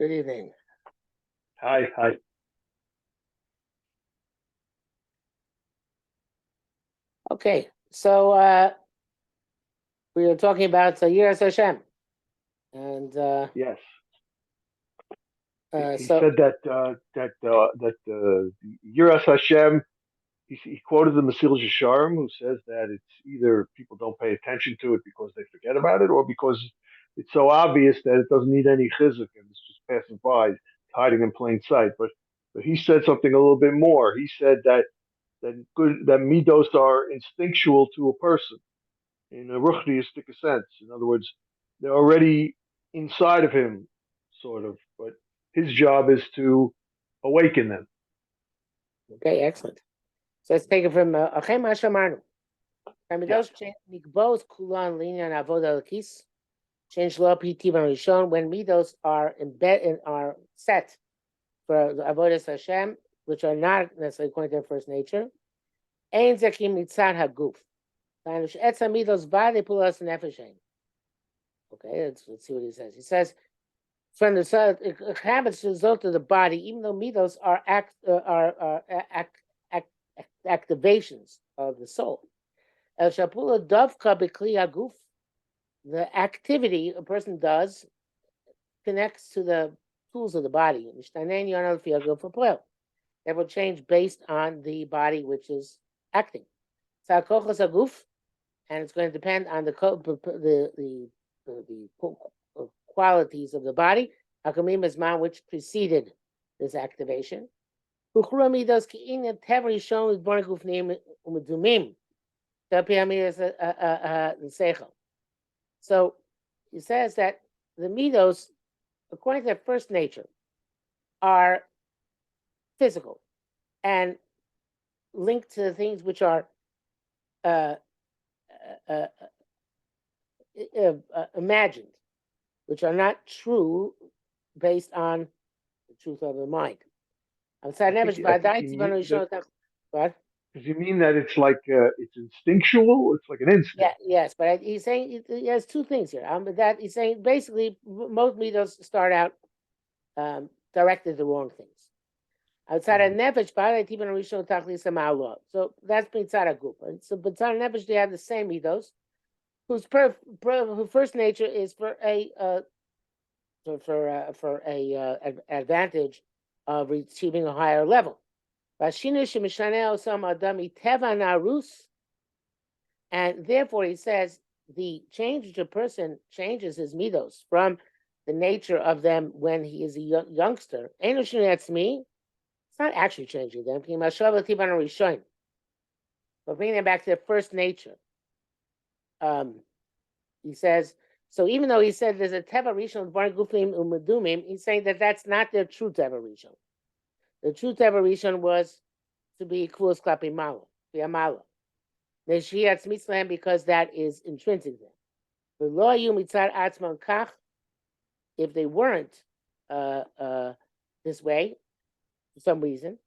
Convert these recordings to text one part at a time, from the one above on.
Good evening. Hi. Okay, so we were talking about Yiras Hashem, and Yes, he so said that Yiras Hashem. He quoted the Masil Yesharim, who says that it's either people don't pay attention to it because they forget about it, or because it's so obvious that it doesn't need any chizuk and it's just passing by, hiding in plain sight. But he said something a little bit more. He said that midos are instinctual to a person in a ruchniistic sense. In other words, they're already inside of him, sort of. But his job is to awaken them. okay, excellent. So let's take it from Achem Hashamarnu. Yeah. Midos Nikbos Kulan Linyan Avoda Lakis. Change law PT Rishon when midos are embedded are set for the avodas Hashem, which are not necessarily according to their first nature. Ein zakim mitzad haguf. Etza midos vade pulas nefeshein. Okay, let's see what he says. He says from the habits result of the body, even though midos are activations of the soul. El shapula dovka bekli haguf. The activity a person does connects to the tools of the body. That will change based on the body which is acting. And it's going to depend on the qualities of the body, which preceded this activation. So he says that the midos, according to their first nature, are physical and linked to things which are imagined, which are not true based on the truth of the mind. What? Does he mean that it's like it's instinctual? It's like an instinct. Yeah, yes, but he's saying he has two things here. That he's saying basically most mitos start out directed the wrong things. Outside of nefesh, so that's mitzad guf. So mitzad nefesh, they have the same mitos, whose first nature is for advantage of achieving a higher level. And therefore, he says the change which a person changes his midos from the nature of them when he is a youngster. That's me. It's not actually changing them. But bringing them back to their first nature. He says, so even though he said there's a teva rishon bar gufim umedumim, he's saying that that's not their true teva rishon. The true teva rishon was to be kulos klapi mala, be a mala. Because that is intrinsic there. If they weren't this way, for some reason,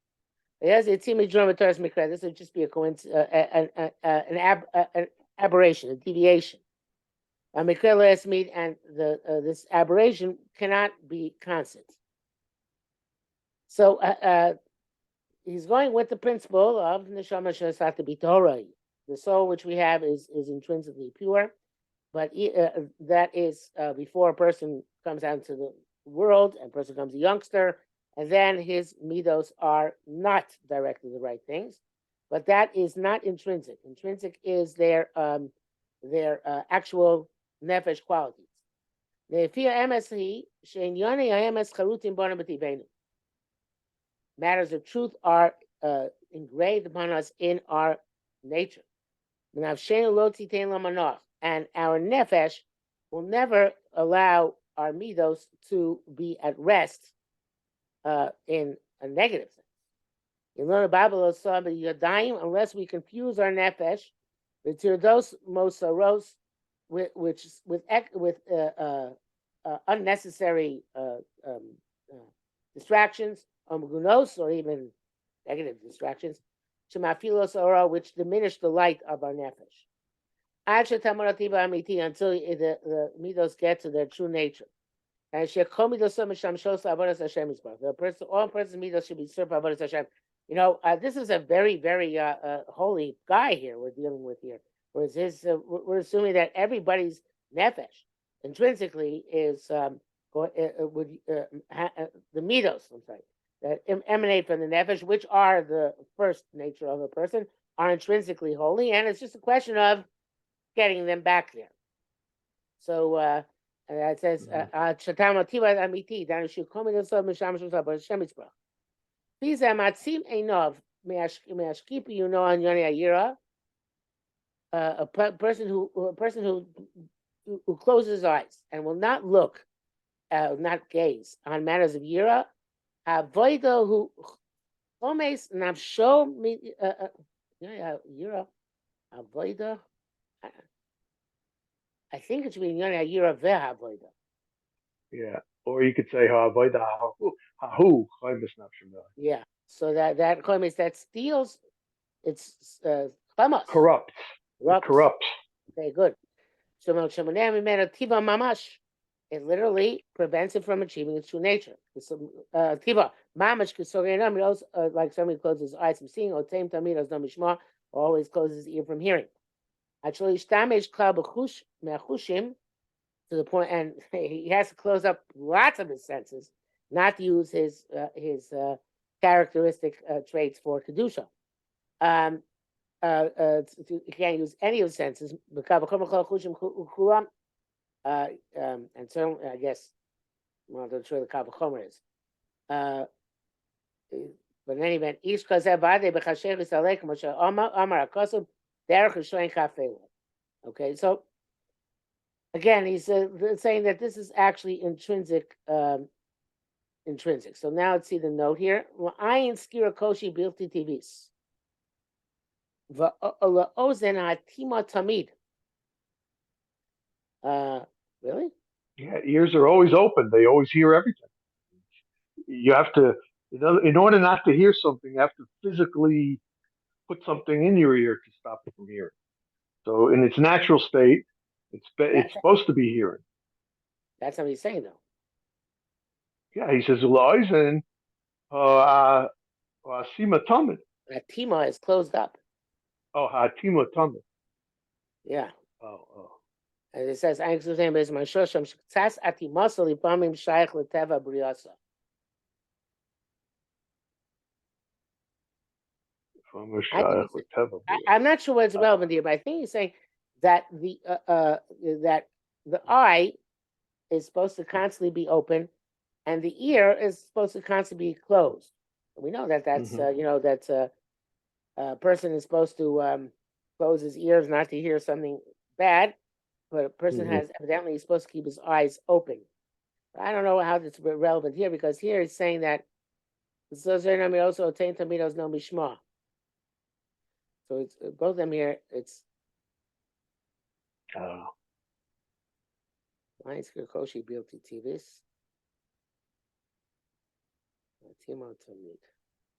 this would just be a coincidence, an aberration, a deviation. And this aberration cannot be constant. So he's going with the principle of neshama shesat be Torah. The soul which we have is intrinsically pure, but that is before a person comes out into the world and a person becomes a youngster, and then his midos are not directly the right things, but that is not intrinsic. Intrinsic is their actual nefesh qualities. Matters of truth are engraved upon us in our nature. And our nefesh will never allow our midos to be at rest in a negative sense. You learn the Bible unless we confuse our nefesh with tirdos mosaros, with unnecessary distractions, or even negative distractions, which diminish the light of our nefesh. Until the midos get to their true nature. And the person, all persons midos should be served by avodas Hashem. This is a very, very holy guy here we're dealing with here. Whereas we're assuming that everybody's nefesh intrinsically is the midos. I'm sorry, that emanate from the nefesh, which are the first nature of a person, are intrinsically holy, and it's just a question of getting them back there. So it says, "Shatam ativa amiti dan shukomi d'sov misham shusah b'Hashem yitzbarach." These are matzim einov me'ashkipi on yoni ayira. A person who closes his eyes and will not look, not gaze on matters of yira. Avoido who chomes nafsho yira avoido. I think it should be yoni ayira ve'avoido. Yeah, or you could say ha'avoida hahu chaymus nafshim. Yeah, so that chomes that steals, it's chamos. Corrupts. Okay, good. So it literally prevents it from achieving its true nature. Tiva mamash like somebody closes his eyes from seeing, or tame tamidos no mishma, always closes his ear from hearing. Actually, to the point, and he has to close up lots of his senses, not to use his characteristic traits for kedusha. He can't use any of his senses. And so I guess I'm not sure the Kavachomer is. But in any event, okay, so again, he's saying that this is actually intrinsic. So now let's see the note here. Ayin skira koshi bilti tivis. Va'ozen hatima tamid. Really? Yeah, ears are always open. They always hear everything. You have to, in order not to hear something, you have to physically put something in your ear to stop it from hearing. So in its natural state, it's supposed to be hearing. That's what he's saying, though. Yeah, he says Uloizen Sima Tamid. Hatima is closed up. Oh, Hatima Tamid. Yeah. Oh. And it says, "I explain this. My shosham shktsas atimasol ipamim shaykh leteva briasa." I'm not sure what's relevant here, but I think he's saying that the eye is supposed to constantly be open, and the ear is supposed to constantly be closed. We know that that's that's a person is supposed to close his ears not to hear something bad, but a person has evidently is supposed to keep his eyes open. I don't know how that's relevant here, because here it's saying that also obtain tamidos no mishma. So it's both of them here. It's Koshi Bilti Tivis.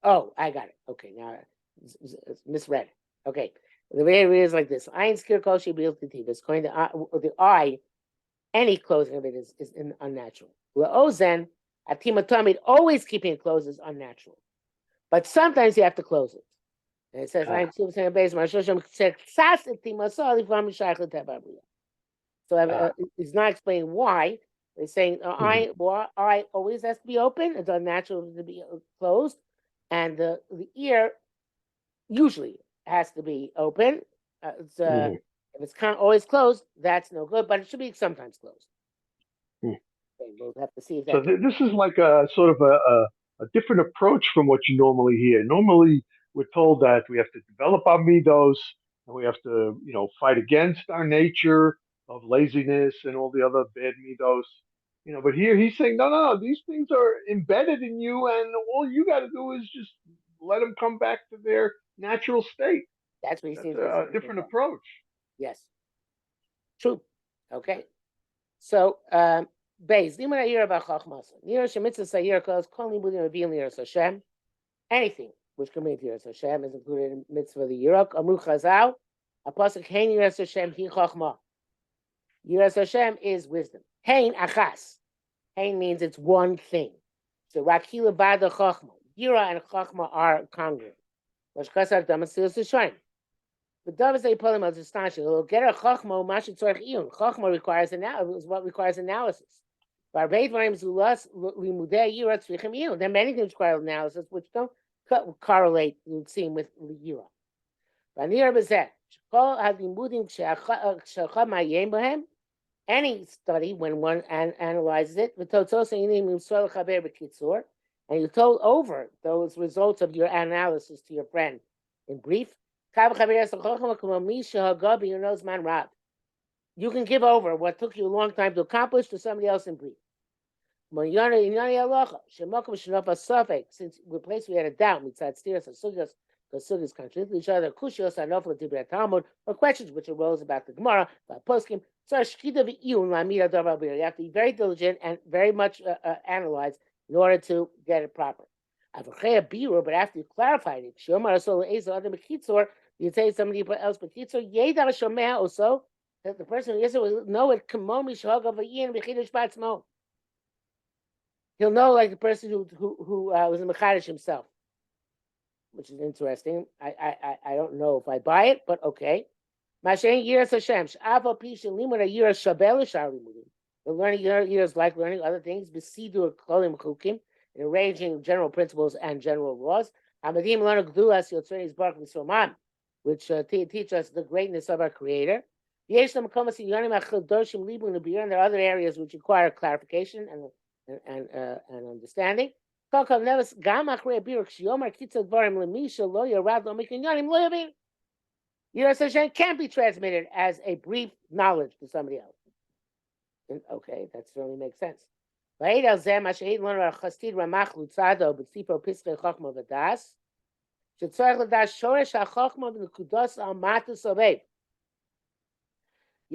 Oh, I got it. Okay, now it's misread. Okay, the way it is like this: Ayin skir Koshi Bilti Tivis. Going the eye, any closing of it is unnatural. La'ozen atima tamid, always keeping it closed is unnatural, but sometimes you have to close it. And it says, "I'm still saying base my shosham said so he's not explaining why. He's saying eye always has to be open. It's unnatural to be closed, and the ear usually has to be open. If it's always closed, that's no good. But it should be sometimes closed. We'll have to see if that. So this is like a sort of a different approach from what you normally hear. Normally, we're told that we have to develop our midos, and we have to, fight against our nature of laziness and all the other bad midos. But here he's saying, no, these things are embedded in you, and all you got to do is just let them come back to their natural state. That's what he seems a different approach. Yes. True. Okay. So, Beis, anything which can mean to Yiras Hashem is included in mitzvah of the Yirok. Amru Chazal, a pasuk Hein Yiras Hashem Hi Chachma. Yiras Hashem is wisdom. Hein Achas. Hein means it's one thing. So Rakila Bada Chachma. Yira and Chachma are congruent. Lashkasar Damasilas Shine. The Davis they pull him as astonishing. Get a Chachma, Masha Tzorch Iyun. Chachma requires analysis, what requires analysis. Then many things require analysis, which don't correlate, it would seem, with Yira. Any study, when one analyzes it, and you told over those results of your analysis to your friend in brief, you can give over what took you a long time to accomplish to somebody else in brief. Since we're placed, we had a doubt, the Sugis contradict each other, Kushios, Anofla, Tibet Talmud, or questions which arose about the Gemara, about Poskim. So you have to be very diligent and very much analyze in order to get it proper. But after you clarified it, you say somebody else, but also that the person who will know it. He'll know like the person who was in Mechadish himself, which is interesting. I don't know if I buy it, but okay. The learning years like learning other things, in arranging general principles and general laws. Which teach us the greatness of our Creator. And there are other areas which require clarification and understanding. Can't be transmitted as a brief knowledge to somebody else. Okay, that certainly makes sense. You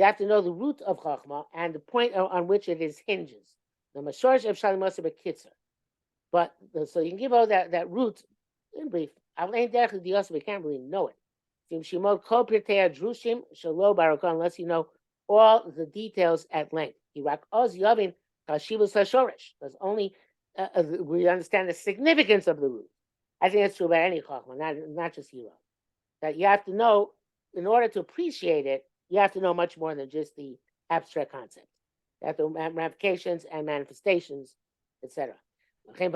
have to know the root of Chachma and the point on which it is hinges. But so you can give out that root in brief. We can't really know it. Unless you know all the details at length. Because only we understand the significance of the root. I think that's true about any Chachma, not just Yira. That you have to know, in order to appreciate it, you have to know much more than just the abstract concept. You have to have ramifications and manifestations, etc. That's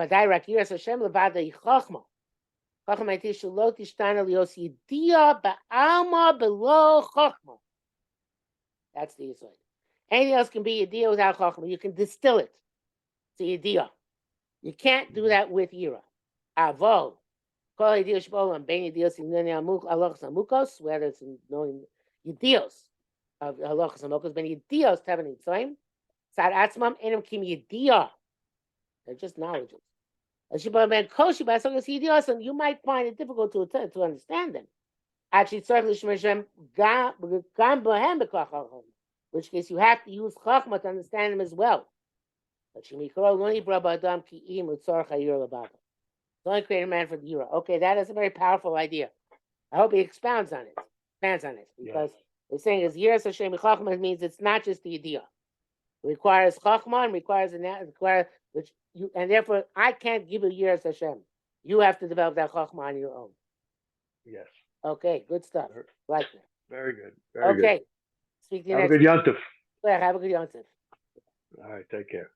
the Yisod. Anything else can be Yediyah without Chachma. You can distill it to Yediyah. You can't do that with Yira. Avol. Whether it's in knowing Yediyos of Halachas Hamokos, ben Yediyos Tevin Yitzayim, Sad Atzmam, Enum Kim Yediyah. They're just knowledges. And you might find it difficult to understand them. Actually, which case you have to use Chachma to understand them as well. But the only created man for the Yura. Okay, that is a very powerful idea. I hope he expands on it. Because they're saying is Yiras Hashem Chachma means it's not just the idea. It requires Chachma and requires and therefore I can't give you Yiras Hashem. You have to develop that Chachma on your own. Yes. Okay, good stuff. Like that. Very good. Very good. Okay. Speak to you next Have a good Yontif. week. Have a good Yontif. All right, take care.